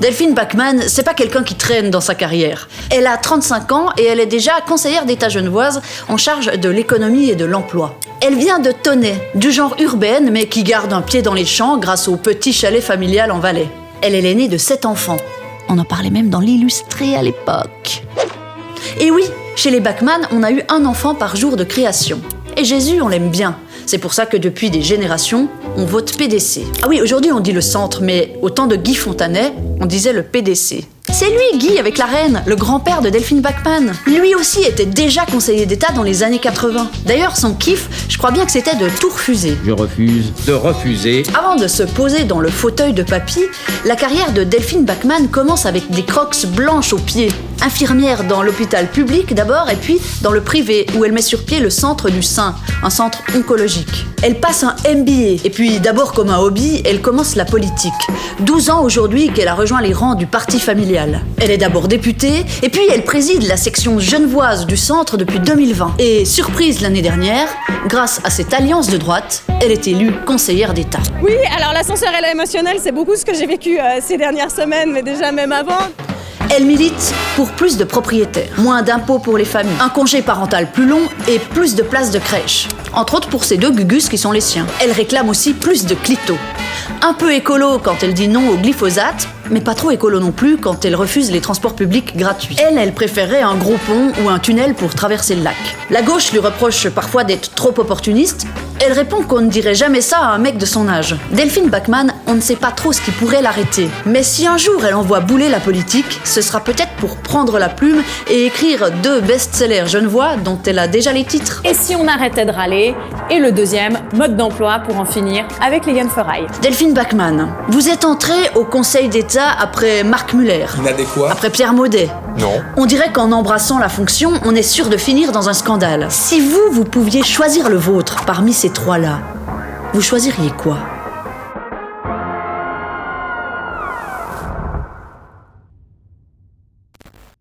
Delphine Bachmann, c'est pas quelqu'un qui traîne dans sa carrière. Elle a 35 ans et elle est déjà conseillère d'État genevoise en charge de l'économie et de l'emploi. Elle vient de Tonnay, du genre urbaine mais qui garde un pied dans les champs grâce au petit chalet familial en Valais. Elle est l'aînée de 7 enfants. On en parlait même dans l'Illustré à l'époque. Et oui, chez les Bachmann, on a eu un enfant par jour de création. Et Jésus, on l'aime bien. C'est pour ça que depuis des générations, on vote PDC. Ah oui, aujourd'hui on dit le centre, mais au temps de Guy Fontanet, on disait le PDC. C'est lui, Guy, avec la reine, le grand-père de Delphine Bachmann. Lui aussi était déjà conseiller d'État dans les années 80. D'ailleurs, son kiff, je crois bien que c'était de tout refuser. Je refuse de refuser. Avant de se poser dans le fauteuil de papy, la carrière de Delphine Bachmann commence avec des crocs blanches aux pieds. Infirmière dans l'hôpital public d'abord, et puis dans le privé, où elle met sur pied le Centre du Sein, un centre oncologique. Elle passe un MBA, et puis d'abord comme un hobby, elle commence la politique. 12 ans aujourd'hui qu'elle a rejoint les rangs du parti familial. Elle est d'abord députée, et puis elle préside la section genevoise du centre depuis 2020. Et surprise l'année dernière, grâce à cette alliance de droite, elle est élue conseillère d'État. Oui, alors l'ascenseur et l'émotionnel, c'est beaucoup ce que j'ai vécu ces dernières semaines, mais déjà même avant. Elle milite pour plus de propriétaires, moins d'impôts pour les familles, un congé parental plus long et plus de places de crèche. Entre autres pour ces 2 gugus qui sont les siens. Elle réclame aussi plus de clito. Un peu écolo quand elle dit non au glyphosate, mais pas trop écolo non plus quand elle refuse les transports publics gratuits. Elle préférerait un gros pont ou un tunnel pour traverser le lac. La gauche lui reproche parfois d'être trop opportuniste. Elle répond qu'on ne dirait jamais ça à un mec de son âge. Delphine Bachmann, on ne sait pas trop ce qui pourrait l'arrêter. Mais si un jour elle envoie bouler la politique, ce sera peut-être pour prendre la plume et écrire 2 best-sellers genevois dont elle a déjà les titres. Et si on arrêtait de râler? Et le deuxième, mode d'emploi pour en finir avec les Genferailles. Delphine Bachmann, vous êtes entrée au Conseil d'État après Marc Muller. Inadéquat. Après Pierre Maudet. Non. On dirait qu'en embrassant la fonction, on est sûr de finir dans un scandale. Si vous pouviez choisir le vôtre parmi ces 3-là, vous choisiriez quoi ?